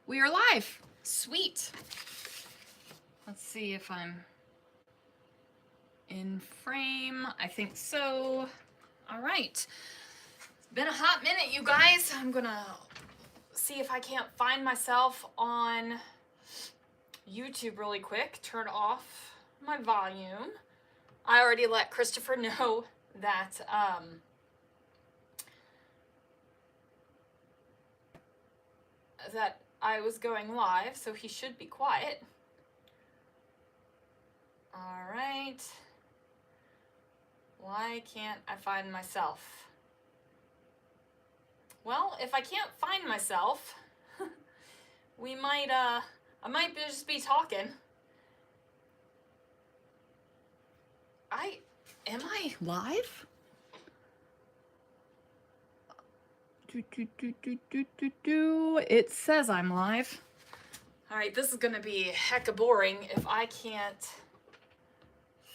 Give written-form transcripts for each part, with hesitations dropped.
We are live. Sweet. Let's see if I'm in frame. I think so. All right. It's been a hot minute, you guys. I'm gonna see if I can't find myself on YouTube really quick. Turn off my volume. I already let Christopher know that that I was going live, so he should be quiet. All right. Why can't I find myself? Well, if I can't find myself, we might, I might just be talking. Am I live? It says I'm live. All right, this is gonna be hecka boring if I can't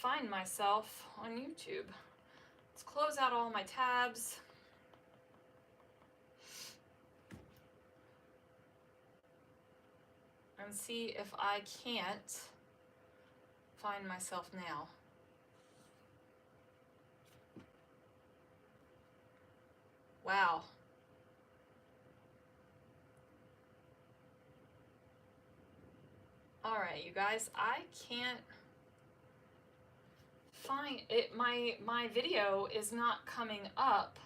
find myself on YouTube. Let's close out all my tabs. And see if I can't find myself now. Wow. All right, you guys, I can't find it. My video is not coming up.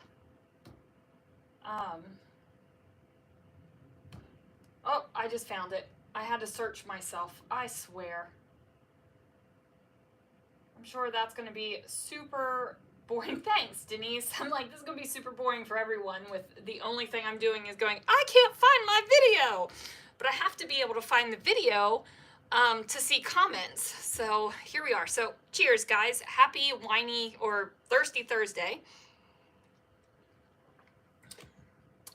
Oh, I just found it. I had to search myself, I swear. I'm sure that's going to be super boring. Thanks, Denise. I'm like, this is going to be super boring for everyone with the only thing I'm doing is going, I can't find my video. But I have to be able to find the video to see comments. So here we are. So cheers, guys. Happy, whiny, or thirsty Thursday.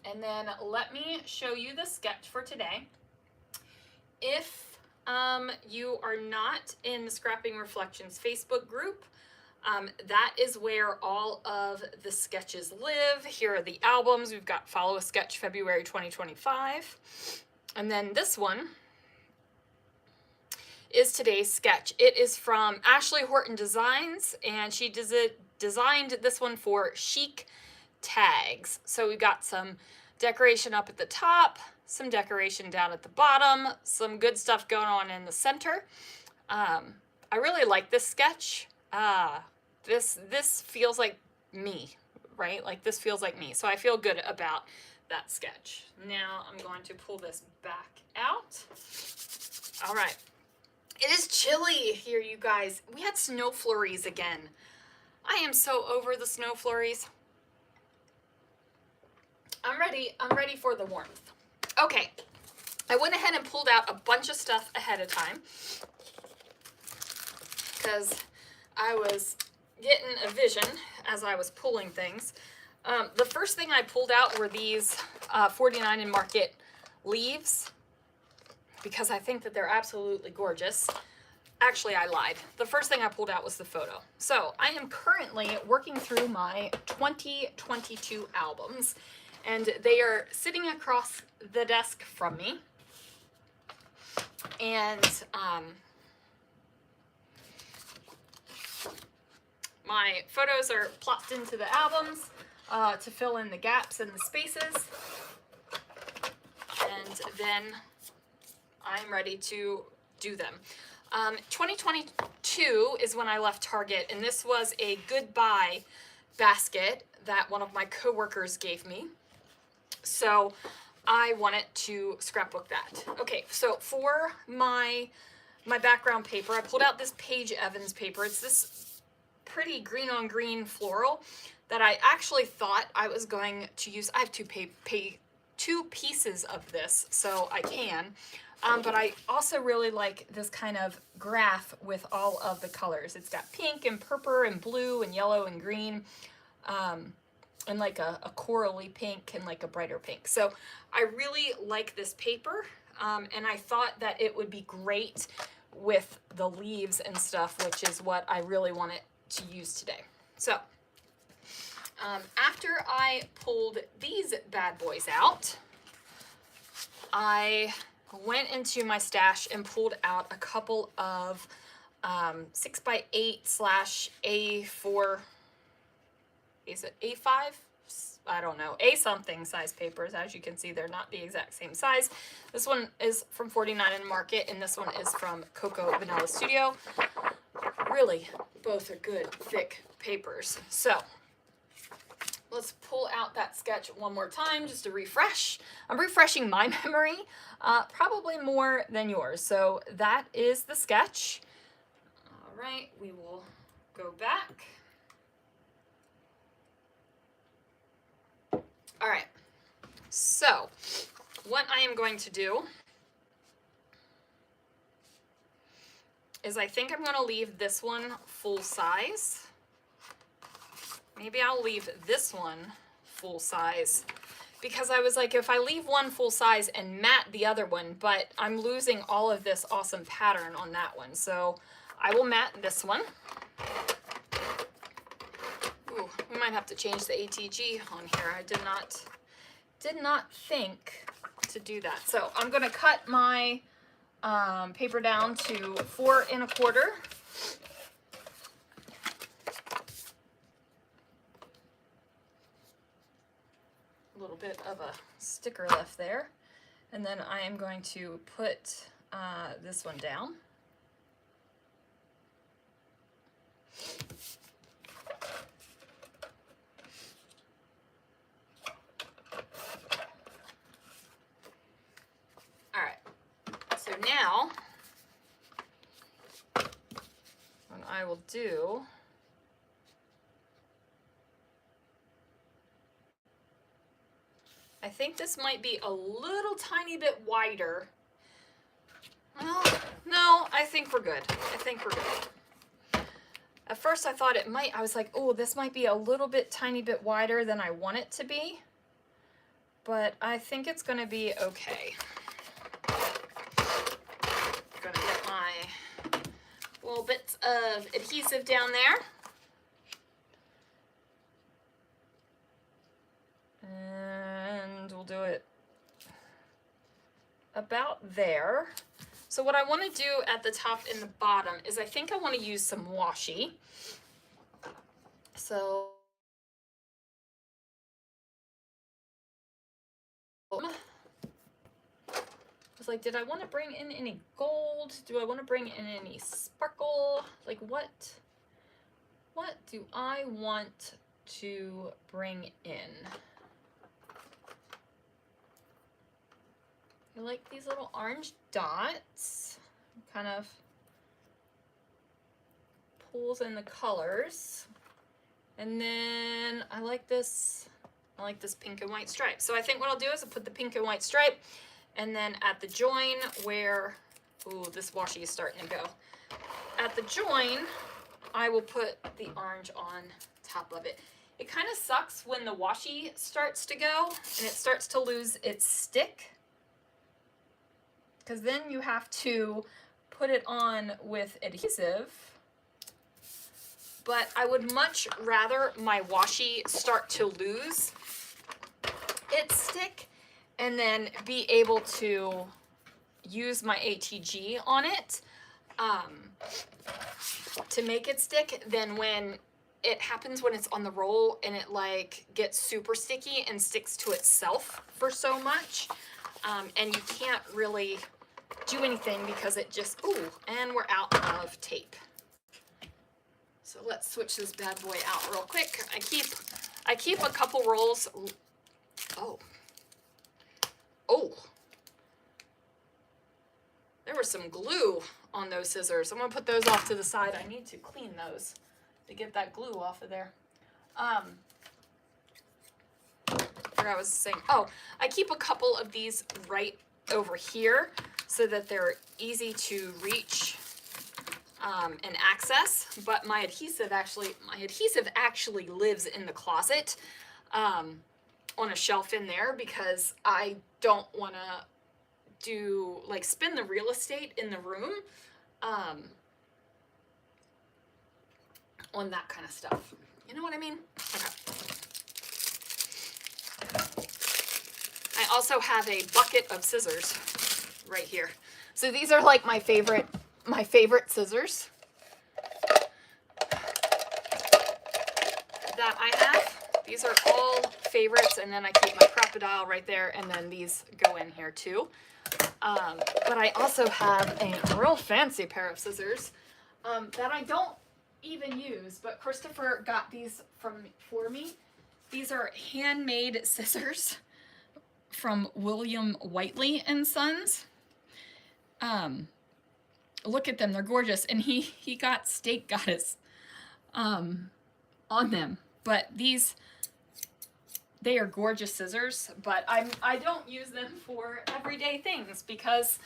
And then let me show you the sketch for today. If you are not in the Scrapping Reflections Facebook group, that is where all of the sketches live. Here are the albums. We've got Follow a Sketch February 2025. And then this one is today's sketch. It is from Ashley Horton Designs, and she designed this one for Chic Tags. So we've got some decoration up at the top, some decoration down at the bottom, some good stuff going on in the center. I really like this sketch. This feels like me, right? Like this feels like me. So I feel good about that sketch. Now I'm going to pull this back out. All right. It is chilly here, you guys. We had snow flurries again. I am so over the snow flurries. I'm ready for the warmth. Okay, I went ahead and pulled out a bunch of stuff ahead of time because I was getting a vision as I was pulling things. The first thing I pulled out were these 49 and Market leaves because I think that they're absolutely gorgeous. Actually, I lied. The first thing I pulled out was the photo. So I am currently working through my 2022 albums, and they are sitting across the desk from me. And my photos are plopped into the albums to fill in the gaps and the spaces. And then I'm ready to do them. 2022 is when I left Target, and this was a goodbye basket that one of my coworkers gave me. So I wanted to scrapbook that. Okay, so for my background paper, I pulled out this Paige Evans paper. It's this pretty green on green floral that I actually thought I was going to use. I have two pieces of this, so I can. But I also really like this kind of graph with all of the colors. It's got pink and purple and blue and yellow and green, and like a corally pink and like a brighter pink. So I really like this paper, and I thought that it would be great with the leaves and stuff, which is what I really wanted to use today. So after I pulled these bad boys out, I went into my stash and pulled out a couple of 6x8 slash A4, is it A5? I don't know, A something size papers. As you can see, they're not the exact same size. This one is from 49 in Market, and this one is from Cocoa Vanilla Studio. Really, both are good, thick papers. So let's pull out that sketch one more time just to refresh. I'm refreshing my memory, probably more than yours. So that is the sketch. All right, we will go back. All right, so what I am going to do is I think I'm going to leave this one full size. Maybe I'll leave this one full size, because I was like, if I leave one full size and matte the other one, but I'm losing all of this awesome pattern on that one. So I will matte this one. Ooh, we might have to change the ATG on here. I did not think to do that. So I'm going to cut my paper down to 4 1/4. A little bit of a sticker left there. And then I am going to put this one down. All right, so now what I will do, I think this might be a little tiny bit wider. Well, no, I think we're good. I think we're good. At first I thought it might, I was like, oh, this might be a little bit tiny bit wider than I want it to be, but I think it's gonna be okay. Gonna get my little bits of adhesive down there. And we'll do it about there. So what I want to do at the top and the bottom is I think I want to use some washi. So I was like, did I want to bring in any gold? Do I want to bring in any sparkle? Like what do I want to bring in? I like these little orange dots, kind of pulls in the colors. And then I like this pink and white stripe. So I think what I'll do is I'll put the pink and white stripe, and then at the join where, ooh, this washi is starting to go. At the join, I will put the orange on top of it. It kind of sucks when the washi starts to go and it starts to lose its stick, because then you have to put it on with adhesive. But I would much rather my washi start to lose its stick and then be able to use my ATG on it to make it stick than when it happens when it's on the roll and it like gets super sticky and sticks to itself for so much. And you can't really do anything because it just, ooh, and we're out of tape. So let's switch this bad boy out real quick. I keep a couple rolls. Oh, there was some glue on those scissors. I'm gonna put those off to the side. I need to clean those to get that glue off of there. I forgot what I was saying. Oh, I keep a couple of these right over here so that they're easy to reach and access, but my adhesive actually lives in the closet on a shelf in there, because I don't want to spin the real estate in the room on that kind of stuff. You know what I mean? Okay. I also have a bucket of scissors right here. So these are like my favorite scissors that I have. These are all favorites, and then I keep my crocodile right there, and then these go in here too. But I also have a real fancy pair of scissors that I don't even use, but Christopher got these for me. These are handmade scissors from William Whiteley and Sons. Look at them, they're gorgeous, and he got Steak Goddess on them. But they are gorgeous scissors, but I don't use them for everyday things because,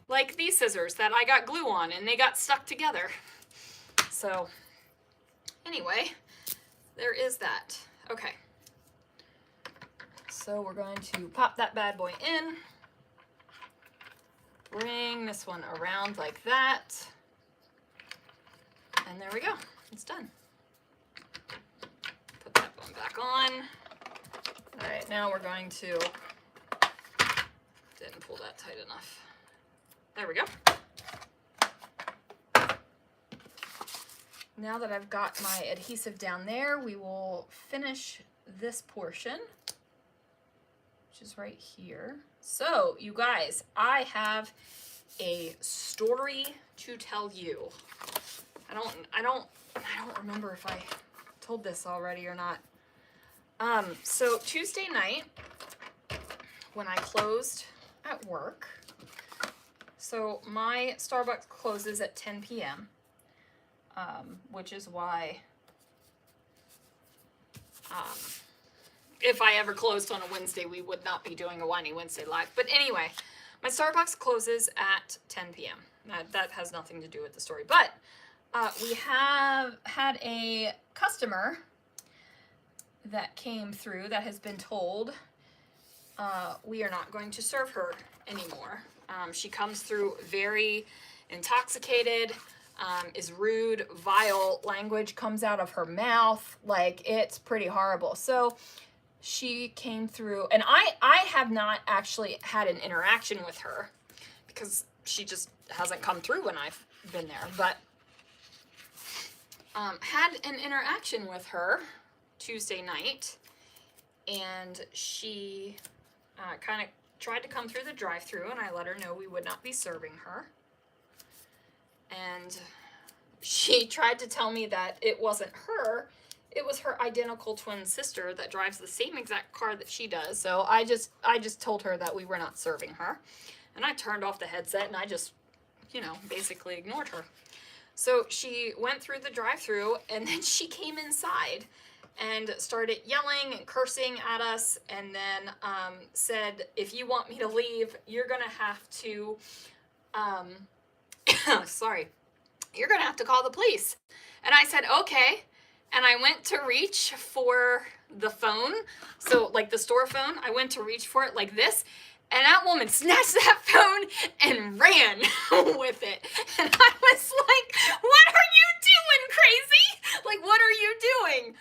like these scissors that I got glue on and they got stuck together. So anyway, there is that. Okay. So we're going to pop that bad boy in. Bring this one around like that. And there we go. It's done. Put that one back on. All right, now we're going to, didn't pull that tight enough. There we go. Now that I've got my adhesive down there, we will finish this portion, which is right here. So, you guys, I have a story to tell you. I don't remember if I told this already or not. So Tuesday night, when I closed at work, so my Starbucks closes at 10 p.m., which is why if I ever closed on a Wednesday, we would not be doing a Whiny Wednesday live. But anyway, my Starbucks closes at 10 p.m. That has nothing to do with the story. But we have had a customer that came through that has been told we are not going to serve her anymore. She comes through very intoxicated, is rude, vile language comes out of her mouth. Like, it's pretty horrible. So she came through, and I have not actually had an interaction with her because she just hasn't come through when I've been there, but had an interaction with her Tuesday night, and she kind of tried to come through the drive-thru, and I let her know we would not be serving her. And she tried to tell me that it wasn't her, it was her identical twin sister that drives the same exact car that she does. So I just told her that we were not serving her. And I turned off the headset and I just, basically ignored her. So she went through the drive-thru, and then she came inside and started yelling and cursing at us, and then said, if you want me to leave, you're gonna have to you're gonna have to call the police. And I said, okay. And I went to reach for the phone, so like the store phone, I went to reach for it like this, and that woman snatched that phone and ran with it. And I was like, what are you doing, crazy? Like, what are you doing?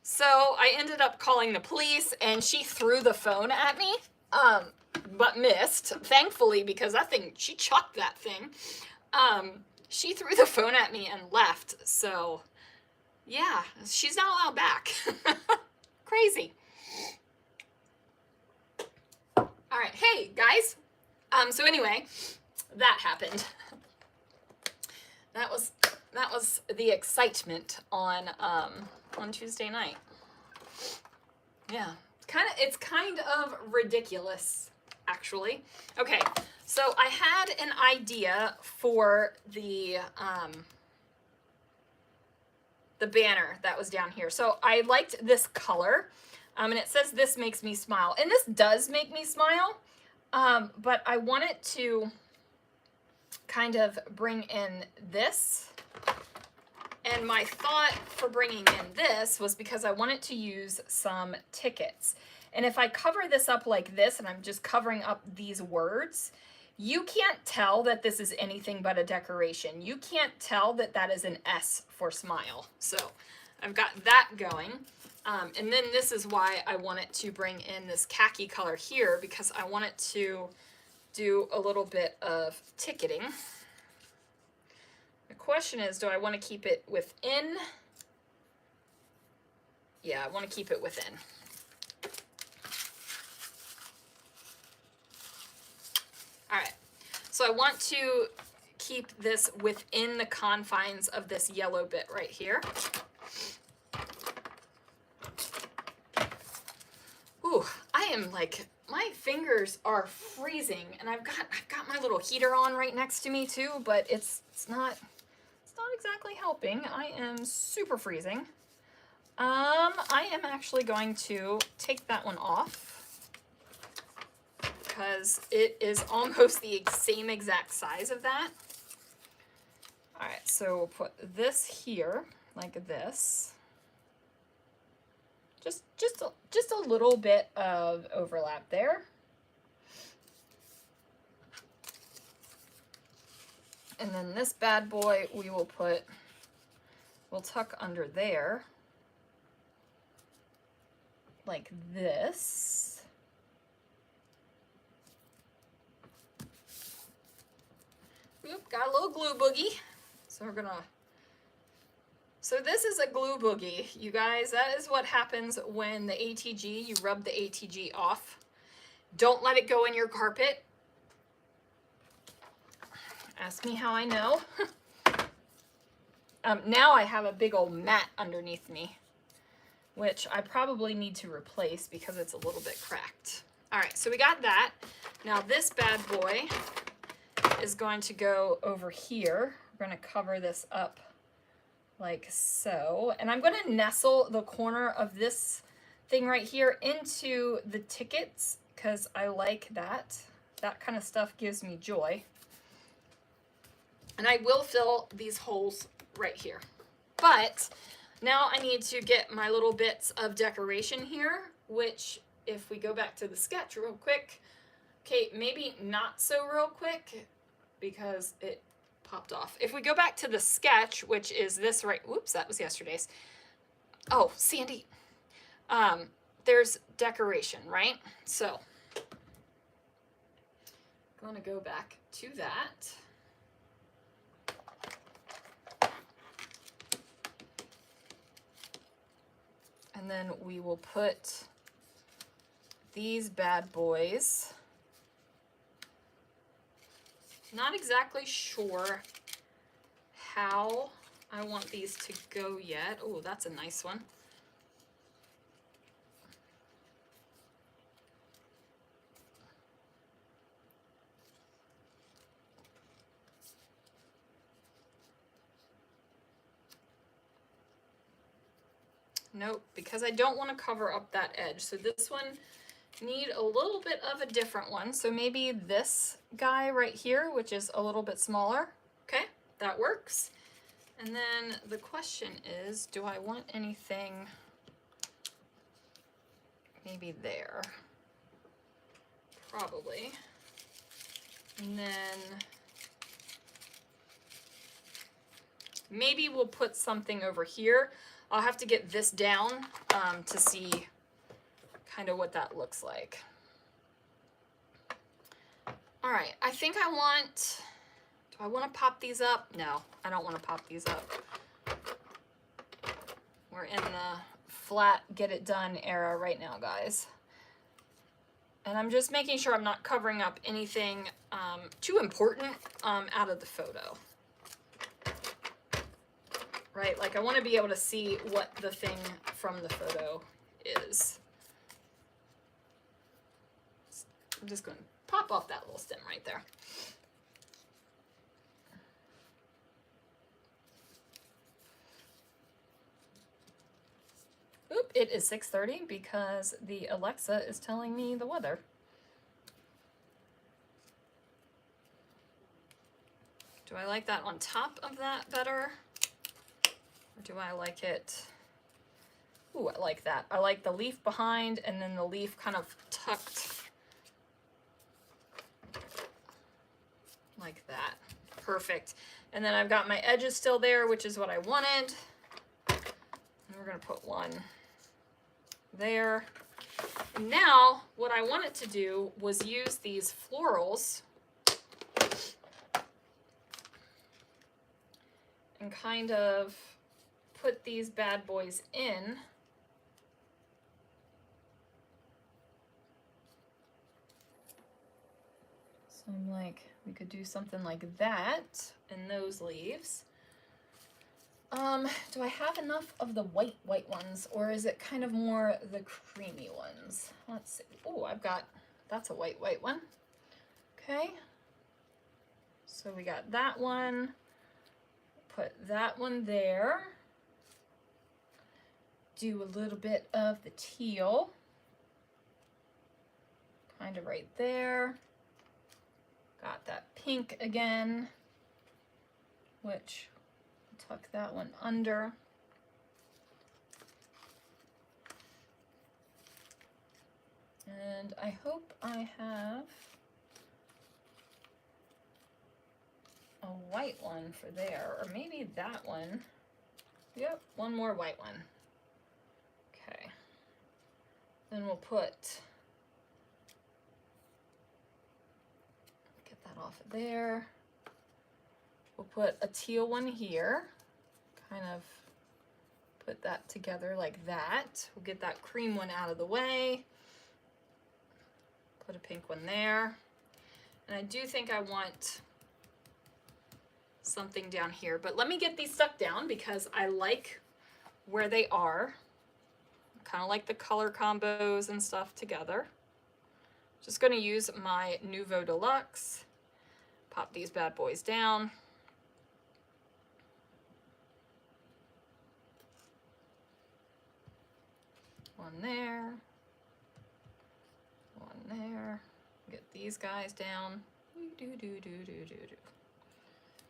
So I ended up calling the police, and she threw the phone at me, but missed, thankfully, because that thing, she chucked that thing. She threw the phone at me and left, so yeah, she's not allowed back. Crazy. All right, hey guys. So anyway, that happened. That was the excitement on Tuesday night. Yeah, it's kind of ridiculous, actually. Okay, so I had an idea for the banner that was down here. So I liked this color, and it says, this makes me smile. And this does make me smile, but I wanted to kind of bring in this. And my thought for bringing in this was because I wanted to use some tickets. And if I cover this up like this, and I'm just covering up these words, you can't tell that this is anything but a decoration. You can't tell that that is an S for smile. So I've got that going. And then this is why I want it to bring in this khaki color here, because I want it to do a little bit of ticketing. The question is, do I want to keep it within? Yeah, I want to keep it within. All right, so I want to keep this within the confines of this yellow bit right here. Ooh, I am like, my fingers are freezing, and I've got my little heater on right next to me too, but it's not exactly helping. I am super freezing. I am actually going to take that one off because it is almost the same exact size of that. All right, so we'll put this here like this. Just a little bit of overlap there. And then this bad boy we'll tuck under there like this. Oop, got a little glue boogie. So this is a glue boogie, you guys. That is what happens when the ATG, you rub the ATG off. Don't let it go in your carpet. Ask me how I know. Now I have a big old mat underneath me, which I probably need to replace because it's a little bit cracked. All right, so we got that. Now this bad boy is going to go over here. We're going to cover this up like so. And I'm going to nestle the corner of this thing right here into the tickets because I like that. That kind of stuff gives me joy. And I will fill these holes right here. But now I need to get my little bits of decoration here, which if we go back to the sketch real quick, okay, maybe not so real quick because it popped off. If we go back to the sketch, which is this right, whoops, that was yesterday's. Oh, Sandy. There's decoration, right? So I'm going to go back to that. And then we will put these bad boys. Not exactly sure how I want these to go yet. Oh, that's a nice one. Nope, because I don't want to cover up that edge. So this one need a little bit of a different one. So maybe this guy right here, which is a little bit smaller. Okay, that works. And then the question is, do I want anything maybe there? Probably. And then maybe we'll put something over here. I'll have to get this down to see kind of what that looks like. All right, I think I want, do I want to pop these up? No, I don't want to pop these up. We're in the flat, get it done era right now, guys. And I'm just making sure I'm not covering up anything too important out of the photo. Right, like I want to be able to see what the thing from the photo is. I'm just going to pop off that little stem right there. Oop, it is 6:30 because the Alexa is telling me the weather. Do I like that on top of that better? Or do I like it? Ooh, I like that. I like the leaf behind and then the leaf kind of tucked like that. Perfect. And then I've got my edges still there, which is what I wanted. And we're going to put one there. And now what I wanted to do was use these florals and kind of put these bad boys in. So I'm like, we could do something like that in those leaves. Do I have enough of the white ones, or is it kind of more the creamy ones? Let's see. Oh, that's a white one. Okay. So we got that one. Put that one there. Do a little bit of the teal. Kind of right there. Got that pink again, which tuck that one under. And I hope I have a white one for there, or maybe that one. Yep, one more white one. Okay. Then we'll get that off of there. We'll put a teal one here, kind of put that together like that. We'll get that cream one out of the way. Put a pink one there. And I do think I want something down here, but let me get these stuck down because I like where they are. Kind of like the color combos and stuff together. Just going to use my Nuvo Deluxe. Pop these bad boys down. One there. One there. Get these guys down.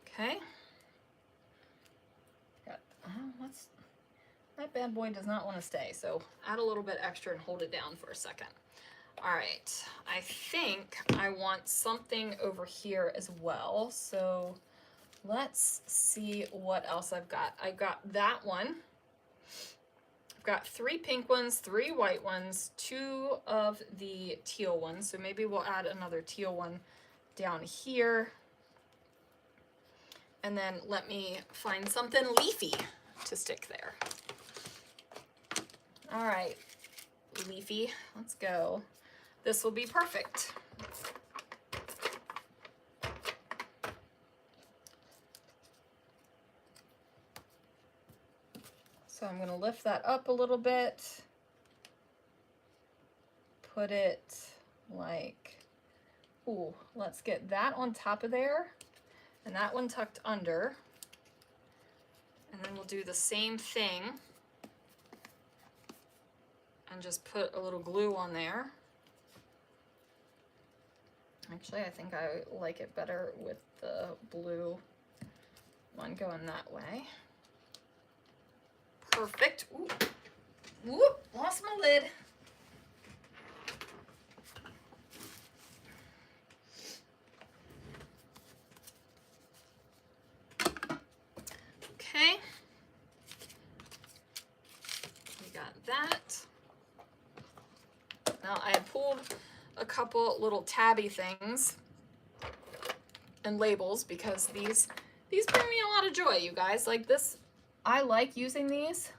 Okay. Got, that bad boy does not want to stay, so add a little bit extra and hold it down for a second. All right, I think I want something over here as well, so let's see what else I've got. I got that one. I've got 3 pink ones, 3 white ones, 2 of the teal ones, so maybe we'll add another teal one down here. And then let me find something leafy to stick there. All right, leafy, let's go. This will be perfect. So I'm gonna lift that up a little bit, put it like, ooh, let's get that on top of there and that one tucked under. And then we'll do the same thing and just put a little glue on there. Actually, I think I like it better with the blue one going that way. Perfect. Ooh. Whoop, lost my lid. Okay. We got that. Now I pulled a couple little tabby things and labels because these bring me a lot of joy, you guys. Like this, I like using these,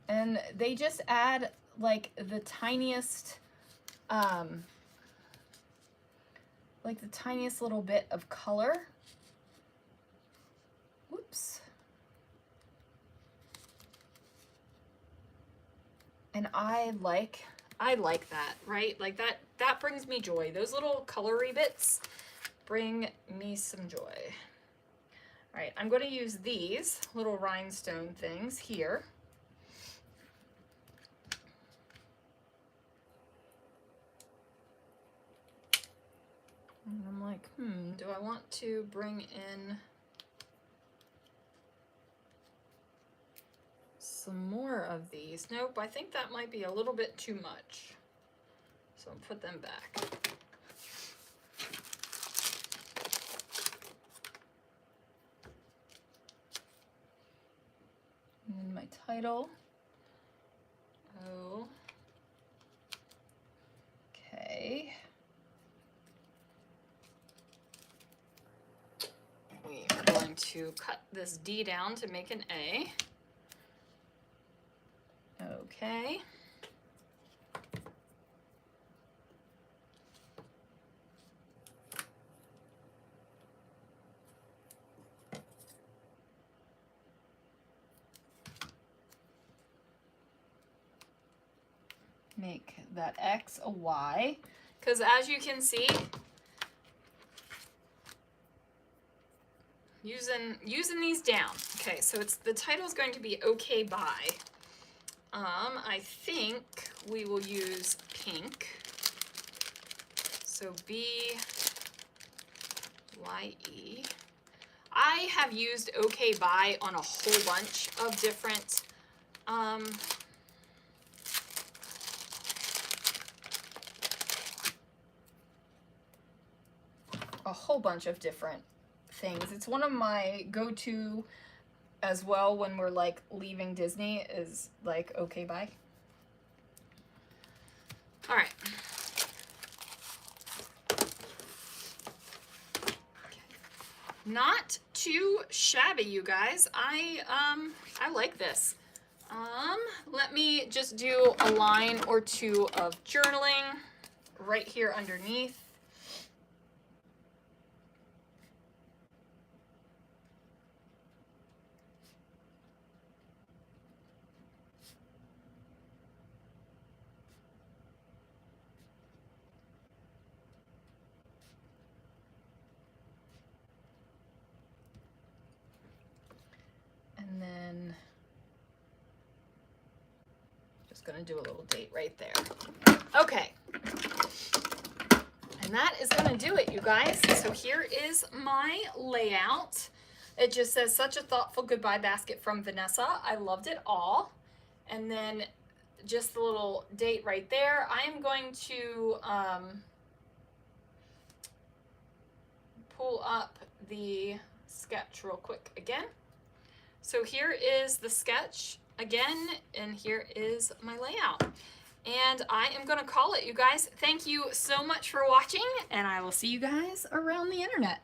and they just add like the tiniest little bit of color. Whoops. And I like that, right? Like that brings me joy. Those little colory bits bring me some joy. All right, I'm going to use these little rhinestone things here. And I'm like, do I want to bring in some more of these? Nope, I think that might be a little bit too much. So I'll put them back. And then my title, to cut this D down to make an A. Okay. Make that X a Y, because as you can see, using these down. Okay, so the title is going to be Okay Bye. I think we will use pink. So BYE. I have used Okay Bye on a whole bunch of different things. It's one of my go-to as well when we're like leaving Disney, is like Okay Bye. All right. Not too shabby, you guys. I like this. Let me just do a line or two of journaling right here underneath. And then just gonna do a little date right there. Okay. And that is gonna do it, you guys. So here is my layout. It just says, such a thoughtful goodbye basket from Vanessa. I loved it all. And then just the little date right there. I am going to pull up the sketch real quick again. So here is the sketch again, and here is my layout. And I am gonna call it, you guys. Thank you so much for watching, and I will see you guys around the internet.